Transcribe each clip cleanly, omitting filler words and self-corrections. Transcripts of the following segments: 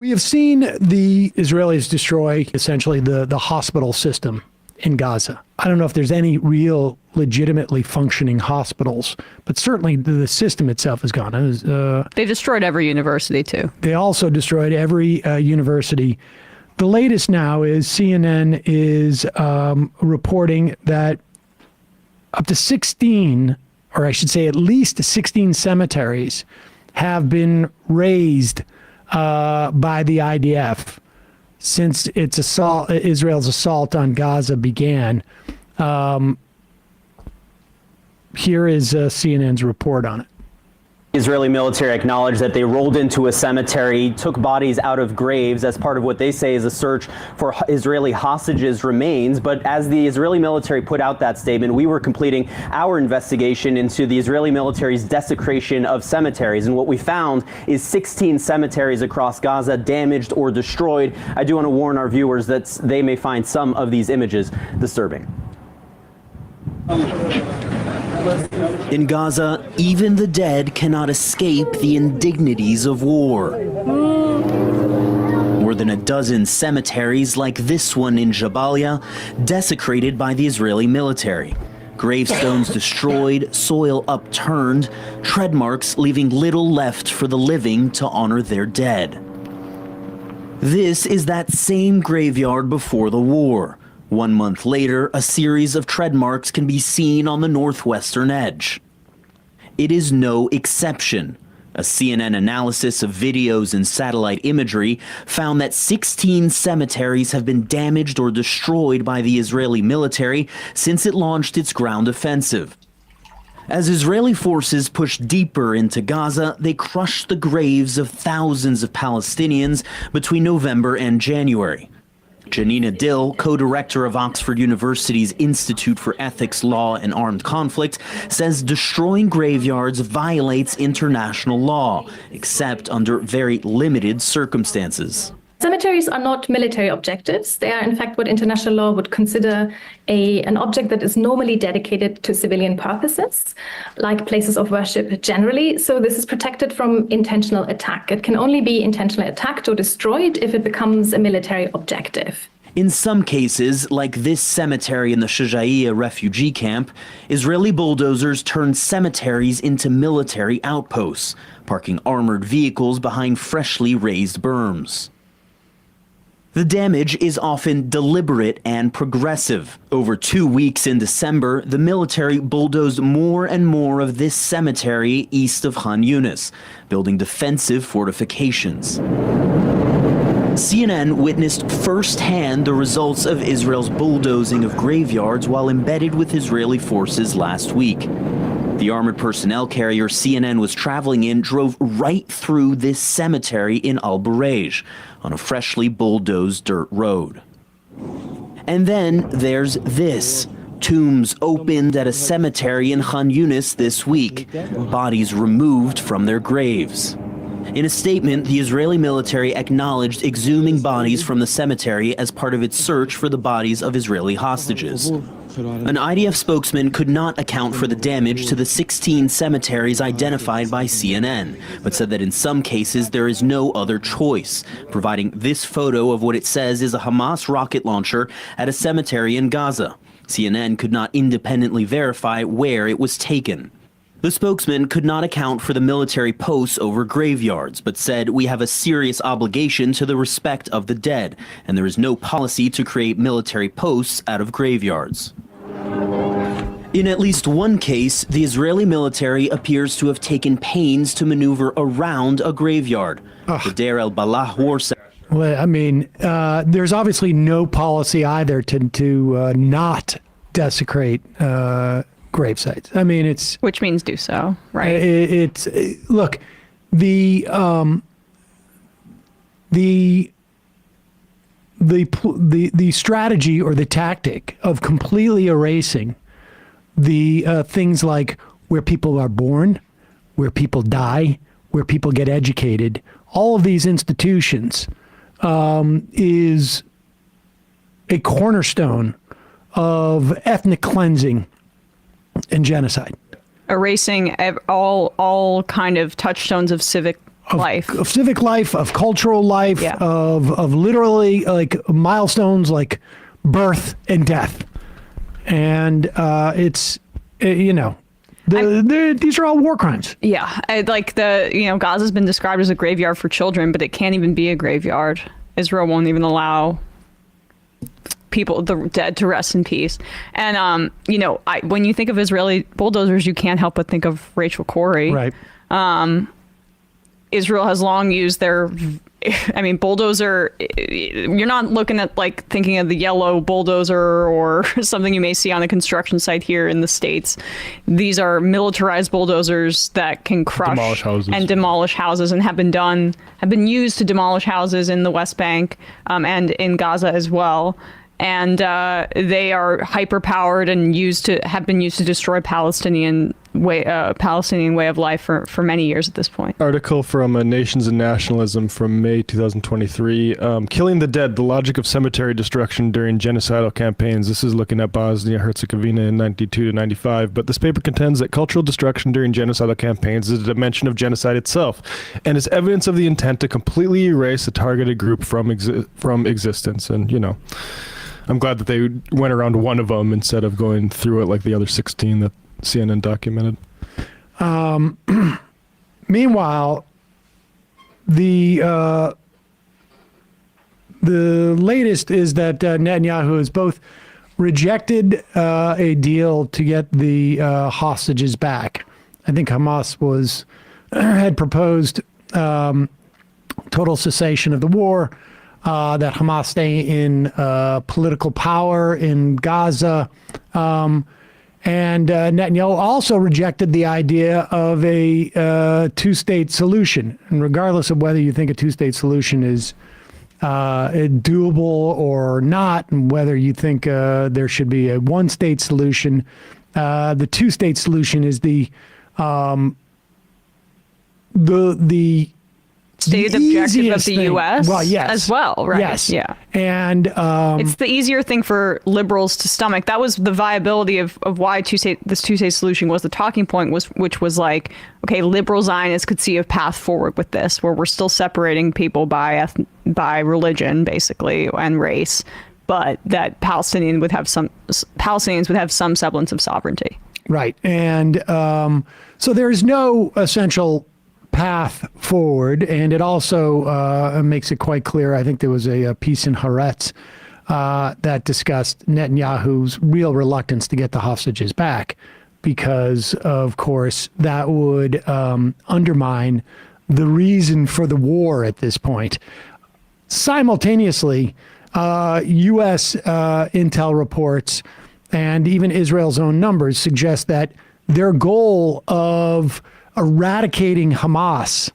We have seen the Israelis destroy essentially the hospital system in Gaza. I don't know if there's any real legitimately functioning hospitals, but certainly the system itself is gone. They destroyed every university too. They also destroyed every university. The latest now is CNN is reporting that up to 16, or I should say at least 16 cemeteries have been razed by the IDF since Israel's assault on Gaza began. Here is CNN's report on it. Israeli military acknowledged that they rolled into a cemetery, took bodies out of graves as part of what they say is a search for Israeli hostages' remains. But as the Israeli military put out that statement, we were completing our investigation into the Israeli military's desecration of cemeteries. And what we found is 16 cemeteries across Gaza damaged or destroyed. I do want to warn our viewers that they may find some of these images disturbing. In Gaza, even the dead cannot escape the indignities of war. More than a dozen cemeteries like this one in Jabalia, desecrated by the Israeli military. Gravestones destroyed, soil upturned, tread marks leaving little left for the living to honor their dead. This is that same graveyard before the war. 1 month later, a series of tread marks can be seen on the northwestern edge. It is no exception. A CNN analysis of videos and satellite imagery found that 16 cemeteries have been damaged or destroyed by the Israeli military since it launched its ground offensive. As Israeli forces pushed deeper into Gaza, they crushed the graves of thousands of Palestinians between November and January. Janina Dill, co-director of Oxford University's Institute for Ethics, Law, and Armed Conflict, says destroying graveyards violates international law, except under very limited circumstances. Cemeteries are not military objectives. They are, in fact, what international law would consider an object that is normally dedicated to civilian purposes, like places of worship generally. So this is protected from intentional attack. It can only be intentionally attacked or destroyed if it becomes a military objective. In some cases, like this cemetery in the Shujaiya refugee camp, Israeli bulldozers turned cemeteries into military outposts, parking armored vehicles behind freshly raised berms. The damage is often deliberate and progressive. Over 2 weeks in December, the military bulldozed more and more of this cemetery east of Khan Yunis, building defensive fortifications. CNN witnessed firsthand the results of Israel's bulldozing of graveyards while embedded with Israeli forces last week. The armored personnel carrier CNN was traveling in drove right through this cemetery in Al-Burej on a freshly bulldozed dirt road. And then there's this. Tombs opened at a cemetery in Khan Yunis this week, bodies removed from their graves. In a statement, the Israeli military acknowledged exhuming bodies from the cemetery as part of its search for the bodies of Israeli hostages. An IDF spokesman could not account for the damage to the 16 cemeteries identified by CNN, but said that in some cases there is no other choice, providing this photo of what it says is a Hamas rocket launcher at a cemetery in Gaza. CNN could not independently verify where it was taken. The spokesman could not account for the military posts over graveyards, but said, "We have a serious obligation to the respect of the dead, and there is no policy to create military posts out of graveyards." In at least one case, the Israeli military appears to have taken pains to maneuver around a graveyard. The Deir el-Balah war center. Well, I mean, there's obviously no policy either to not desecrate grave sites. I mean, which means do so, right? Look, the strategy or the tactic of completely erasing the things like where people are born, where people die, where people get educated, all of these institutions is a cornerstone of ethnic cleansing and genocide. Erasing all kind of touchstones of civic life. Of civic life, of cultural life, Yeah. of literally like milestones like birth and death. And it's, these are all war crimes. Yeah, Gaza's been described as a graveyard for children, but it can't even be a graveyard. Israel won't even allow people, the dead, to rest in peace. And when you think of Israeli bulldozers, you can't help but think of Rachel Corrie. Right. Israel has long used bulldozer. You're not looking at thinking of the yellow bulldozer or something you may see on a construction site here in the States. These are militarized bulldozers that can crush and demolish houses, and have been used to demolish houses in the West Bank and in Gaza as well. And they are hyper powered and have been used to destroy Palestinian way of life for many years at this point. Article from Nations and Nationalism from May 2023. Killing the dead, the logic of cemetery destruction during genocidal campaigns. This is looking at Bosnia-Herzegovina in 92 to 95. But this paper contends that cultural destruction during genocidal campaigns is a dimension of genocide itself, and is evidence of the intent to completely erase a targeted group from existence. And, I'm glad that they went around one of them instead of going through it like the other 16 that CNN documented. Meanwhile, the latest is that Netanyahu has both rejected a deal to get the hostages back. I think Hamas had proposed total cessation of the war, that Hamas stay in political power in Gaza. And Netanyahu also rejected the idea of a two-state solution. And regardless of whether you think a two-state solution is doable or not, and whether you think there should be a one-state solution, the two-state solution is the stated objective of the U.S. Well, yes. As well, right? Yes. Yeah. And it's the easier thing for liberals to stomach. That was the viability of why this two-state solution was the talking point, which was like, okay, liberal Zionists could see a path forward with this, where we're still separating people by religion, basically, and race, but that Palestinians would have some semblance of sovereignty. Right. And so there's no essential path forward, and it also makes it quite clear. I think there was a piece in Haaretz that discussed Netanyahu's real reluctance to get the hostages back, because, of course, that would undermine the reason for the war at this point. Simultaneously, U.S. intel reports and even Israel's own numbers suggest that their goal of eradicating Hamas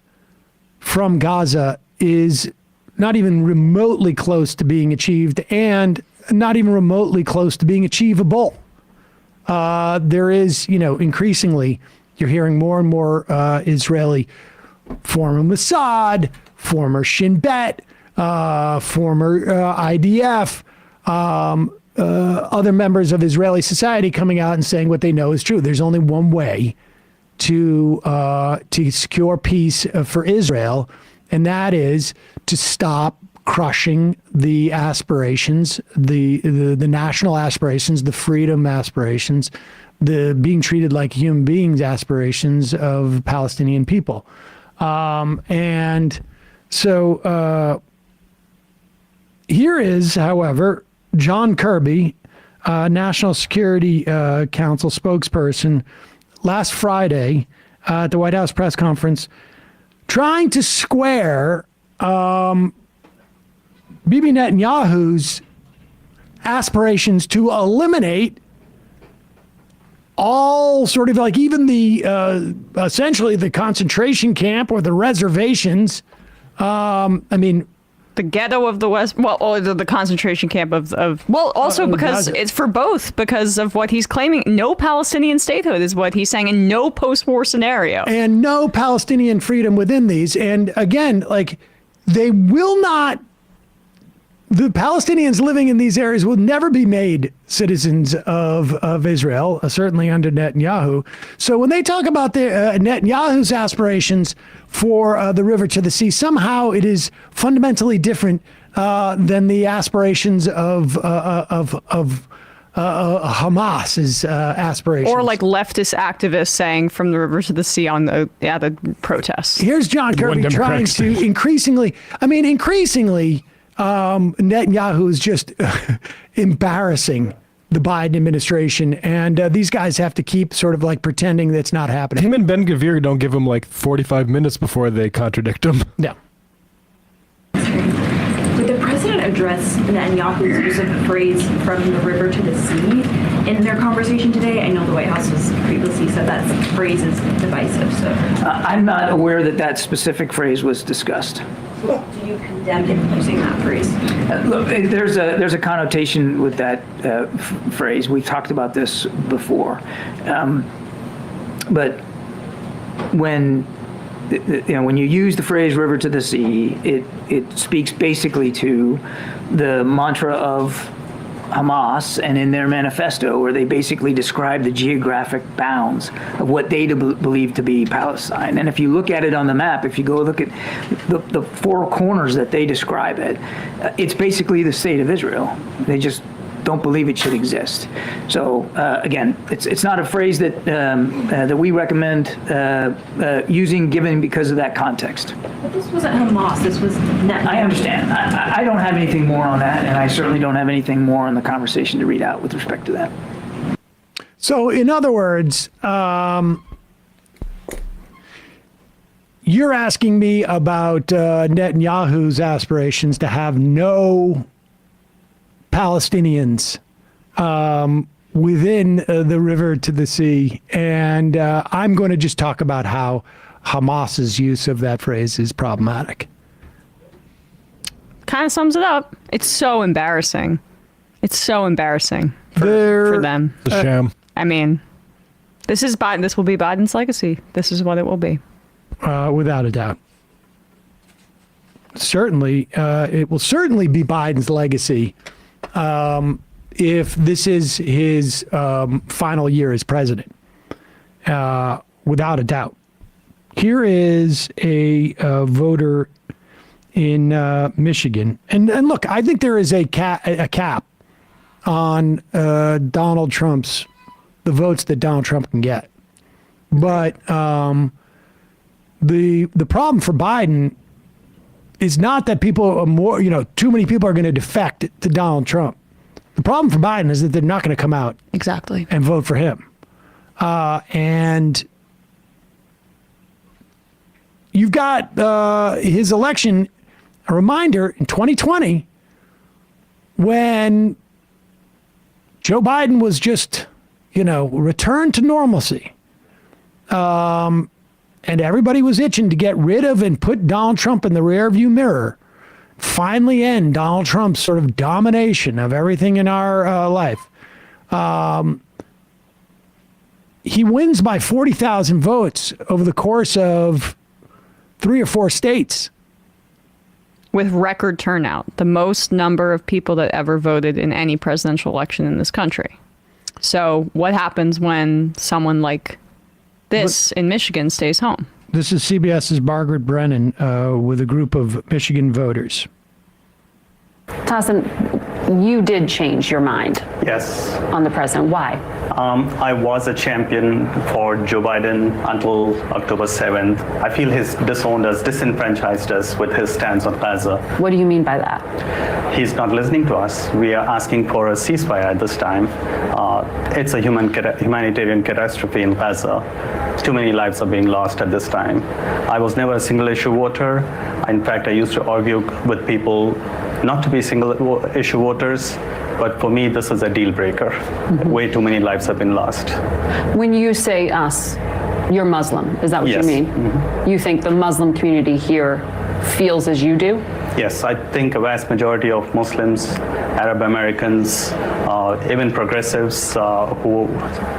from Gaza is not even remotely close to being achieved, and not even remotely close to being achievable. There is, increasingly, you're hearing more and more Israeli former Mossad, former Shin Bet, former IDF, other members of Israeli society coming out and saying what they know is true. There's only one way to secure peace for Israel, and that is to stop crushing the aspirations, the national aspirations, the freedom aspirations, the being treated like human beings aspirations of Palestinian people. And so here is, however, John Kirby, National Security Council spokesperson, last Friday at the White House press conference, trying to square Bibi Netanyahu's aspirations to eliminate all sort of like even the essentially the concentration camp or the reservations. The ghetto of the West, or the concentration camp also because Gaza. it's for both, because of what he's claiming. No Palestinian statehood is what he's saying, and no post-war scenario. And no Palestinian freedom within these. And again, like, they will not the Palestinians living in these areas will never be made citizens of Israel, certainly under Netanyahu. So when they talk about Netanyahu's aspirations for the river to the sea, somehow it is fundamentally different than the aspirations of Hamas's aspirations. Or like leftist activists saying from the river to the sea on the protests. Here's John Kirby trying to increasingly, Netanyahu is just embarrassing the Biden administration, and these guys have to keep sort of like pretending that's not happening. Him and Ben Gvir don't give him like 45 minutes before they contradict him. No. Would the president address Netanyahu's use of the phrase "from the river to the sea" in their conversation today? I know the White House has previously said that phrase is divisive. So I'm not aware that that specific phrase was discussed. do you condemn him using that phrase? Look, there's a connotation with that phrase. We've talked about this before, but when you use the phrase "river to the sea," it speaks basically to the mantra of Hamas and in their manifesto, where they basically describe the geographic bounds of what they believe to be Palestine. And if you look at it on the map, if you go look at the four corners that they describe it, it's basically the state of Israel. They just don't believe it should exist. So again, it's not a phrase that that we recommend using, given because of that context. But this wasn't Hamas. This was Netanyahu. I understand. I don't have anything more on that, and I certainly don't have anything more on the conversation to read out with respect to that. So, in other words, you're asking me about Netanyahu's aspirations to have no Palestinians within the river to the sea, and I'm going to just talk about how Hamas's use of that phrase is problematic. Kind of sums it up. It's so embarrassing. It's so embarrassing for them. The sham. I mean, this is Biden. This will be Biden's legacy. This is what it will be. Without a doubt. Certainly, it will certainly be Biden's legacy if this is his final year as president, without a doubt. Here is a voter in Michigan, and look, I think there is a cap on Donald Trump's the votes that Donald Trump can get, but the problem for Biden is not that people are more, too many people are going to defect to Donald Trump. The problem for Biden is that they're not going to come out Exactly and vote for him. And you've got his election, a reminder in 2020, when Joe Biden was just, returned to normalcy. And everybody was itching to get rid of and put Donald Trump in the rearview mirror. Finally end Donald Trump's sort of domination of everything in our life. He wins by 40,000 votes over the course of 3 or 4 states. with record turnout, the most number of people that ever voted in any presidential election in this country. So what happens when someone like this in Michigan stays home? This is CBS's Margaret Brennan with a group of Michigan voters. Tassin, you did change your mind Yes. on the president. Why? I was a champion for Joe Biden until October 7th. I feel he's disowned us, disenfranchised us with his stance on Gaza. What do you mean by that? He's not listening to us. We are asking for a ceasefire at this time. It's a humanitarian catastrophe in Gaza. Too many lives are being lost at this time. I was never a single issue voter. In fact, I used to argue with people not to be single issue voters, but for me, this is a deal breaker. Mm-hmm. Way too many lives have been lost. When you say us, you're Muslim. Is that what Yes. you mean? Mm-hmm. You think the Muslim community here feels as you do? Yes, I think a vast majority of Muslims, Arab Americans, even progressives who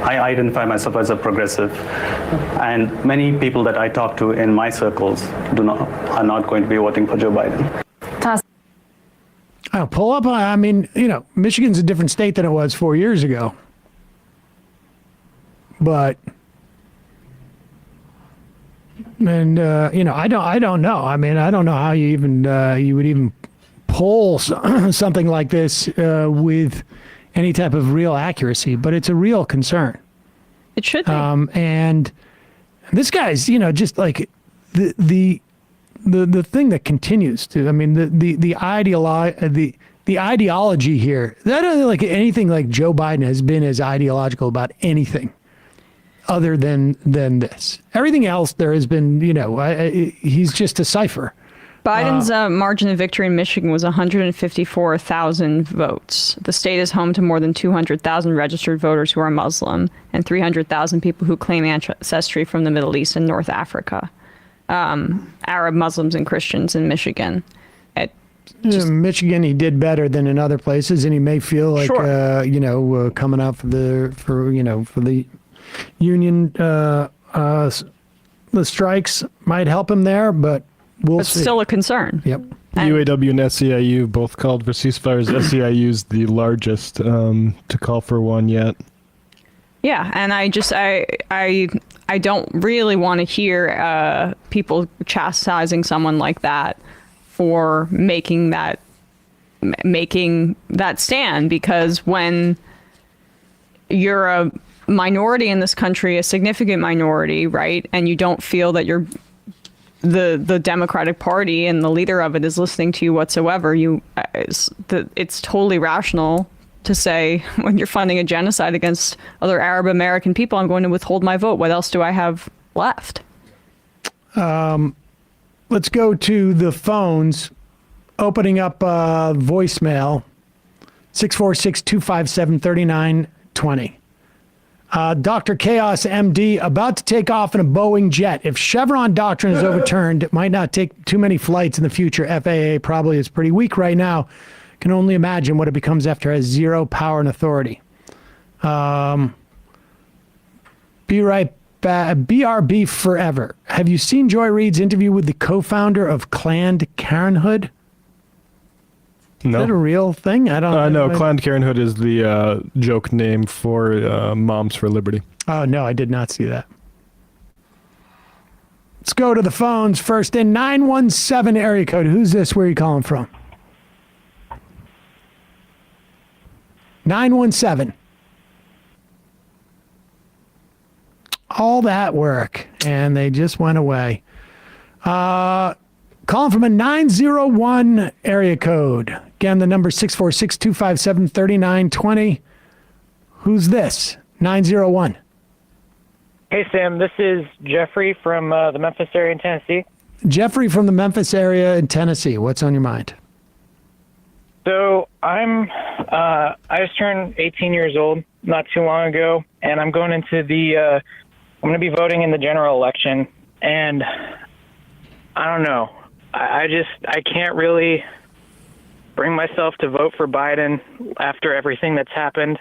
I identify myself as a progressive, and many people that I talk to in my circles are not going to be voting for Joe Biden. Pull up. I mean, Michigan's a different state than it was 4 years ago. But, and I don't know. I mean, I don't know how you would even poll something like this with any type of real accuracy. But it's a real concern. It should be. And this guy's, just like the thing that continues to. I mean, the ideology here. That like anything like Joe Biden has been as ideological about anything other than this. Everything else there has been, he's just a cipher. Biden's margin of victory in Michigan was 154,000 votes. The state is home to more than 200,000 registered voters who are Muslim and 300,000 people who claim ancestry from the Middle East and North Africa. Arab Muslims and Christians in Michigan. Michigan, he did better than in other places, and he may feel like coming out for the union, the strikes might help him there, but we'll see. It's still a concern. Yep. UAW and SEIU both called for ceasefires. SEIU's the largest to call for one yet. Yeah, and I don't really want to hear people chastising someone like that for making that stand, because when you're a minority in this country, a significant minority, right, and you don't feel that you're the Democratic Party and the leader of it is listening to you whatsoever, it's totally rational to say, when you're funding a genocide against other Arab American people, I'm going to withhold my vote. What else do I have left? Let's go to the phones. Opening up voicemail, 646-257-3920. Dr. Chaos MD, about to take off in a Boeing jet. If Chevron doctrine is overturned, it might not take too many flights in the future. FAA probably is pretty weak right now. Can only imagine what it becomes after it has zero power and authority. Be right back. BRB forever. Have you seen Joy Reid's interview with the co-founder of Planned Parenthood? No. Is that a real thing? I don't know. No, Planned Parenthood is the joke name for Moms for Liberty. Oh, no, I did not see that. Let's go to the phones first. In 917 area code. Who's this? Where are you calling from? 917. All that work, and they just went away. Calling from a 901 area code. Again, the number 646-257-3920. Who's this? 901. Hey, Sam. This is Jeffrey from the Memphis area in Tennessee. Jeffrey from the Memphis area in Tennessee. What's on your mind? So I just turned 18 years old not too long ago, and I'm going into I'm going to be voting in the general election, and I don't know. I can't really bring myself to vote for Biden after everything that's happened.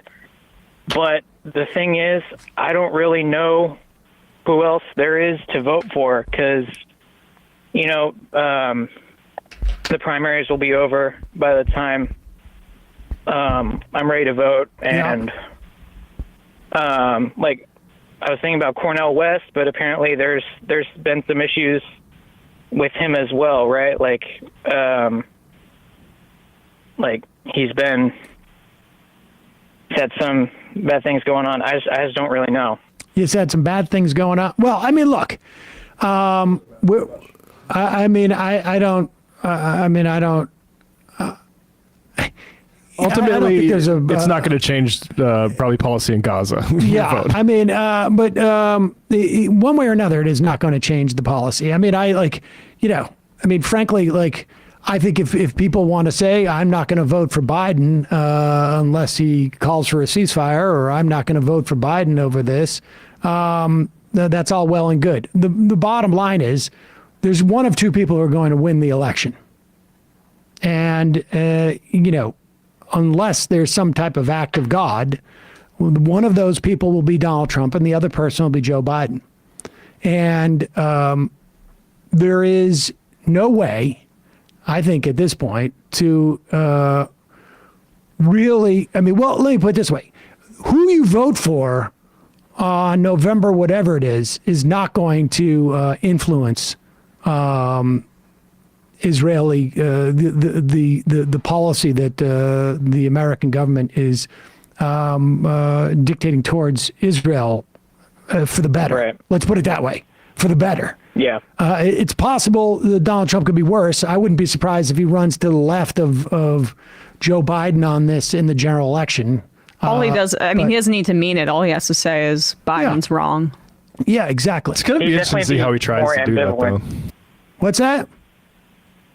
But the thing is, I don't really know who else there is to vote for, because, the primaries will be over by the time I'm ready to vote. And like, I was thinking about Cornel West, but apparently there's been some issues with him as well, right? Like he's had some bad things going on. I just don't really know. He's had some bad things going on. Well, I mean, look, I don't. Ultimately, it's not going to change probably policy in Gaza. Yeah, I mean, but one way or another, it is not going to change the policy. I mean, frankly, like, I think if people want to say, I'm not going to vote for Biden unless he calls for a ceasefire, or I'm not going to vote for Biden over this, that's all well and good. The bottom line is, there's one of two people who are going to win the election. And, unless there's some type of act of God, one of those people will be Donald Trump and the other person will be Joe Biden. And there is no way, I think at this point, to really, I mean, well, let me put it this way. Who you vote for on November, whatever it is not going to influence Israeli, the policy that the American government is dictating towards Israel for the better. Right. Let's put it that way, for the better. Yeah. It's possible that Donald Trump could be worse. I wouldn't be surprised if he runs to the left of Joe Biden on this in the general election. All he does, I mean, he doesn't need to mean it. All he has to say is Biden's wrong. Yeah, exactly. It's going to be interesting to see how he tries to do that, though. What's that?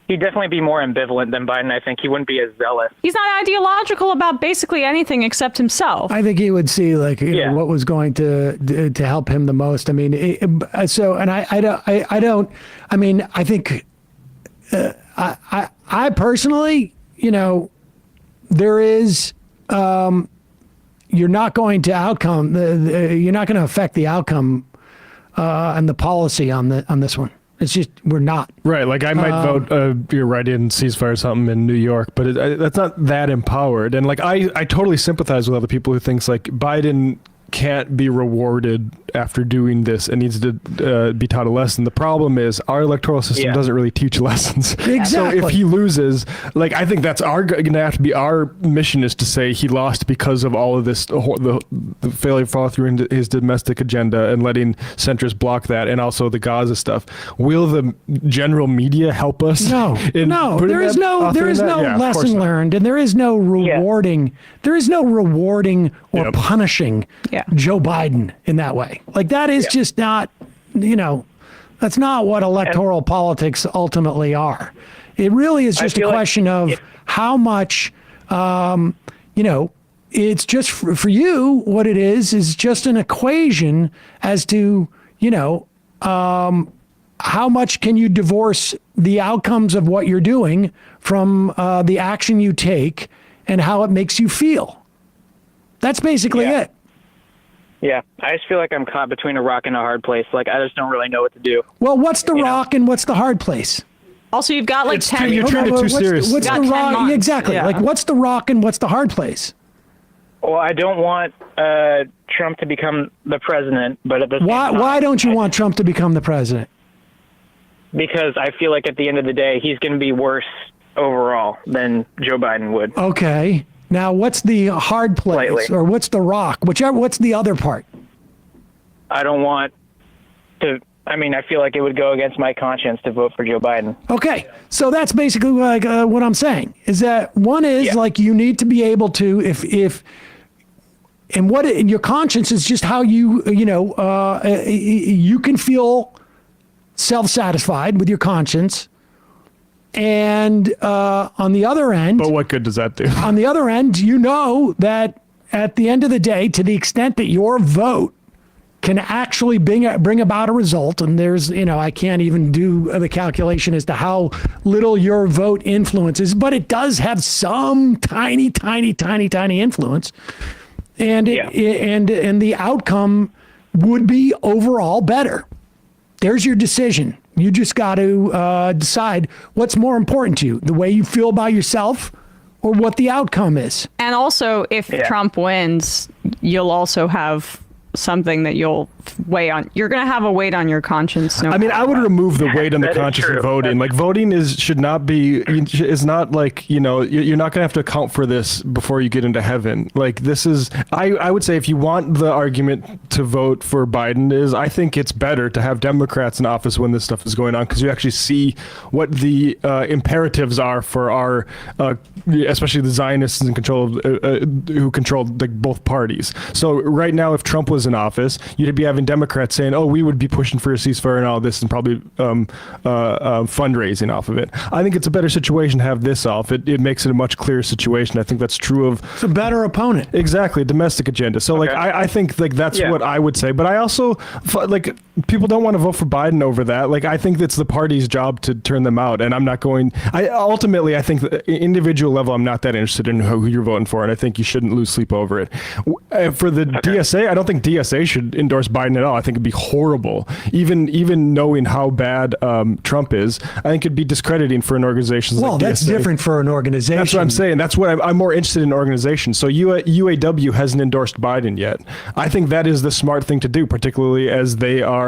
He'd definitely be more ambivalent than Biden. I think he wouldn't be as zealous. He's not ideological about basically anything except himself. I think he would see like you know, what was going to help him the most. I mean, I think I personally, you know, there is. You're not going to outcome. You're not going to affect the outcome and the policy on this one. It's just we're not. Right, like I might vote you're right in ceasefire or something in New York, but that's not that empowered. And like I totally sympathize with other people who thinks like Biden can't be rewarded after doing this and needs to be taught a lesson. The problem is our electoral system doesn't really teach lessons. Exactly. So if he loses, like I think that's going to have to be our mission is to say he lost because of all of this, the failure to follow through in his domestic agenda and letting centrists block that, and also the Gaza stuff. Will the general media help us? No, there is no lesson learned, and there is no rewarding. There is no rewarding or punishing Joe Biden in that way. Like that is just not, you know, that's not what electoral politics ultimately are. It really is just a question of how much, you know, it's just for you, what it is just an equation as to, you know, how much can you divorce the outcomes of what you're doing from the action you take and how it makes you feel. That's basically it. Yeah, I just feel like I'm caught between a rock and a hard place. Like, I just don't really know what to do. Well, what's the rock and what's the hard place? Also, you've got like 10 You're treating it too serious. What's the rock? Exactly. Like, what's the rock and what's the hard place? Well, I don't want Trump to become the president, but at the same time, why don't you want Trump to become the president? Because I feel like at the end of the day, he's going to be worse overall than Joe Biden would. Okay. Now, what's the hard place or what's the rock? What's the other part? I don't want to. I mean, I feel like it would go against my conscience to vote for Joe Biden. Okay. So that's basically like what I'm saying is that one is like you need to be able to, and your conscience is just how you can feel self-satisfied with your conscience. And on the other end... But what good does that do? On the other end, you know that at the end of the day, to the extent that your vote can actually bring about a result, and there's, you know, I can't even do the calculation as to how little your vote influences, but it does have some tiny influence. And and the outcome would be overall better. There's your decision. You just got to decide what's more important to you, the way you feel about yourself or what the outcome is. And also, if Trump wins, you'll also have something that you'll weigh on. You're going to have a weight on your conscience. I mean, I would remove the weight on the conscience of voting. Like voting is not like, you know, you're not going to have to account for this before you get into heaven. Like this is, I would say if you want the argument to vote for Biden is, I think it's better to have Democrats in office when this stuff is going on, because you actually see what the imperatives are for our, especially the Zionists in control of, who control like both parties. So right now, if Trump was in office, you'd be having Democrats saying, oh, we would be pushing for a ceasefire and all this and probably fundraising off of it. I think it's a better situation to have this off. It makes it a much clearer situation. I think that's true of... It's a better opponent. Exactly, domestic agenda. So like, I think like that's what I would say. But I also, like, people don't want to vote for Biden over that. Like, I think it's the party's job to turn them out, and I'm not going. Ultimately, I think the individual level, I'm not that interested in who you're voting for, and I think you shouldn't lose sleep over it. For the DSA, I don't think DSA should endorse Biden at all. I think it'd be horrible, even knowing how bad Trump is. I think it'd be discrediting for an organization like DSA. Well, that's different for an organization. That's what I'm saying. That's what I'm more interested in organizations. So UAW hasn't endorsed Biden yet. I think that is the smart thing to do, particularly as they are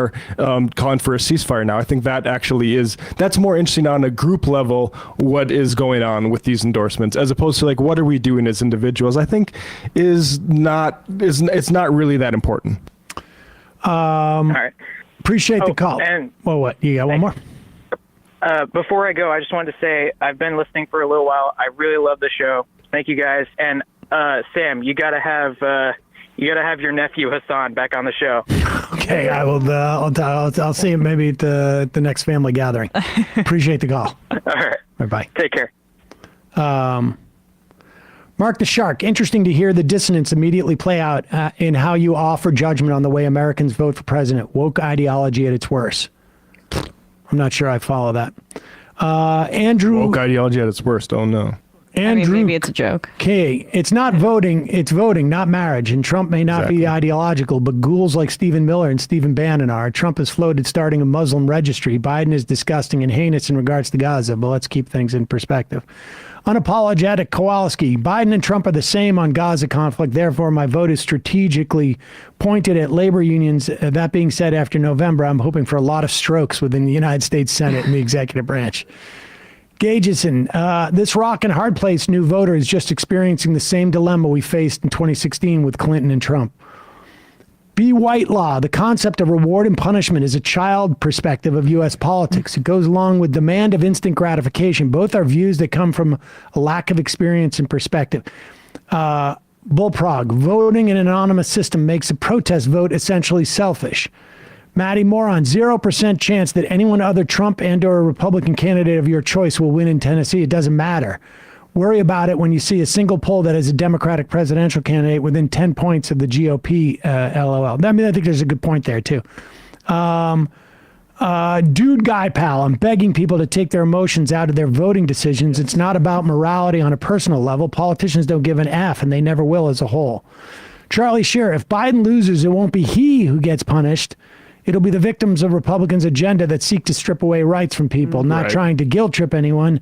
calling for a ceasefire now. I think that actually that's more interesting on a group level, what is going on with these endorsements, as opposed to like, what are we doing as individuals? I think it's not really that important. All right. Appreciate the call. And what? You got one more? before I go, I just wanted to say I've been listening for a little while. I really love the show. Thank you guys. And Sam, you gotta have your nephew Hassan back on the show. Okay, I will. I'll see him maybe at the next family gathering. Appreciate the call. All right. Bye. Take care. Mark the Shark. Interesting to hear the dissonance immediately play out in how you offer judgment on the way Americans vote for president. Woke ideology at its worst. I'm not sure I follow that. Andrew. Woke ideology at its worst. Oh no. Andrew, I mean, maybe it's a joke. Okay, it's not voting, it's voting, not marriage. And Trump may not be ideological, but ghouls like Stephen Miller and Stephen Bannon are. Trump has floated starting a Muslim registry. Biden is disgusting and heinous in regards to Gaza, but let's keep things in perspective. Unapologetic Kowalski. Biden and Trump are the same on Gaza conflict. Therefore, my vote is strategically pointed at labor unions. That being said, after November, I'm hoping for a lot of strokes within the United States Senate and the executive branch. Gageson, this rock and hard place new voter is just experiencing the same dilemma we faced in 2016 with Clinton and Trump. B. Whitelaw, the concept of reward and punishment is a child perspective of U.S. politics. It goes along with demand of instant gratification. Both are views that come from a lack of experience and perspective. Bullprog, voting in an anonymous system makes a protest vote essentially selfish. Matty Moron, 0% chance that anyone other Trump and or a Republican candidate of your choice will win in Tennessee. It doesn't matter. Worry about it when you see a single poll that has a Democratic presidential candidate within 10 points of the GOP, LOL. I mean, I think there's a good point there, too. Dude Guy Pal, I'm begging people to take their emotions out of their voting decisions. It's not about morality on a personal level. Politicians don't give an F, and they never will as a whole. Charlie Shearer, if Biden loses, it won't be he who gets punished. It'll be the victims of Republicans' agenda that seek to strip away rights from people, not trying to guilt trip anyone.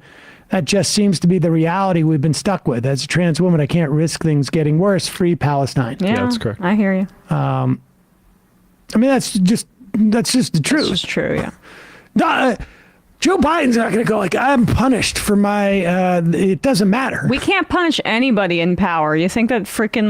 That just seems to be the reality we've been stuck with. As a trans woman, I can't risk things getting worse. Free Palestine. Yeah, that's correct. I hear you. I mean, that's just the truth. It's just true, yeah. Joe Biden's not going to go like, I'm punished for my, it doesn't matter. We can't punish anybody in power. You think that freaking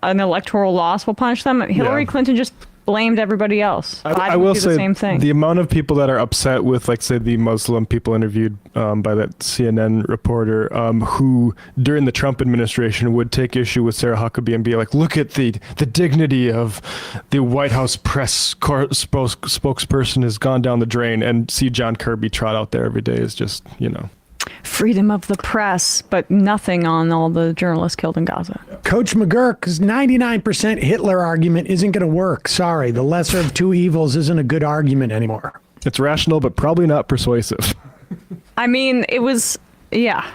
an electoral loss will punish them? Hillary Clinton just blamed everybody else. I will say the same thing. The amount of people that are upset with, like, say, the Muslim people interviewed by that CNN reporter who, during the Trump administration, would take issue with Sarah Huckabee and be like, look at the dignity of the White House press spokesperson has gone down the drain, and see John Kirby trot out there every day is just, freedom of the press, but nothing on all the journalists killed in Gaza. Coach McGurk's 99% Hitler argument isn't going to work. Sorry, the lesser of two evils isn't a good argument anymore. It's rational, but probably not persuasive. I mean, it was, yeah,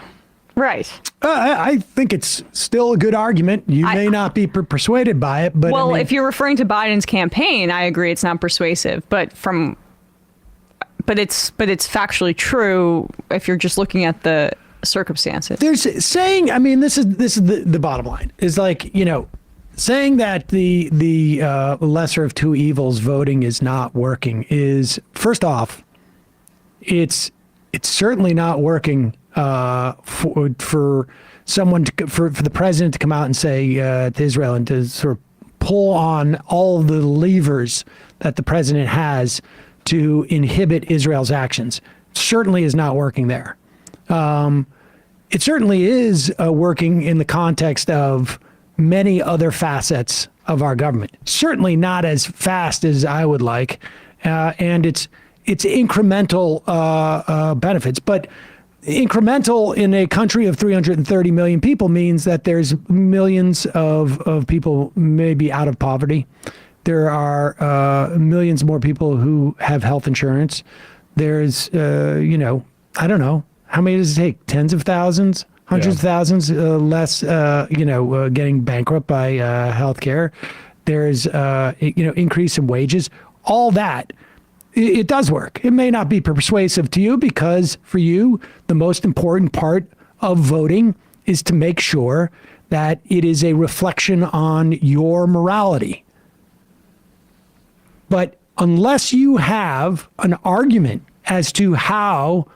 right. I think it's still a good argument. You may not be persuaded by it, but well, if you're referring to Biden's campaign, I agree it's not persuasive, but it's factually true if you're just looking at the circumstances. There's saying, I mean, this is the bottom line is like, saying that the lesser of two evils voting is not working is, first off, it's certainly not working for someone for the president to come out and say to Israel and to sort of pull on all the levers that the president has to inhibit Israel's actions. Certainly is not working there. It certainly is working in the context of many other facets of our government. Certainly not as fast as I would like, and it's incremental benefits. But incremental in a country of 330 million people means that there's millions of people maybe out of poverty. There are millions more people who have health insurance. There's, I don't know. How many does it take? Tens of thousands? Hundreds of thousands less, getting bankrupt by healthcare. There's, increase in wages. All that, it does work. It may not be persuasive to you because for you, the most important part of voting is to make sure that it is a reflection on your morality. But unless you have an argument as to how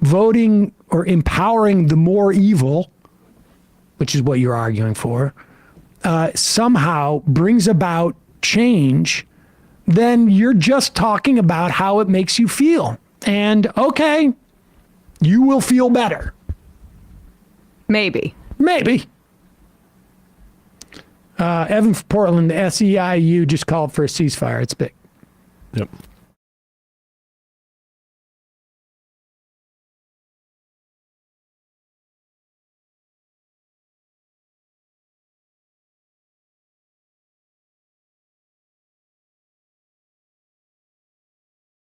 voting or empowering the more evil, which is what you're arguing for, somehow brings about change, then you're just talking about how it makes you feel. And okay, you will feel better. Maybe. Evan from Portland, the SEIU just called for a ceasefire. It's big. Yep.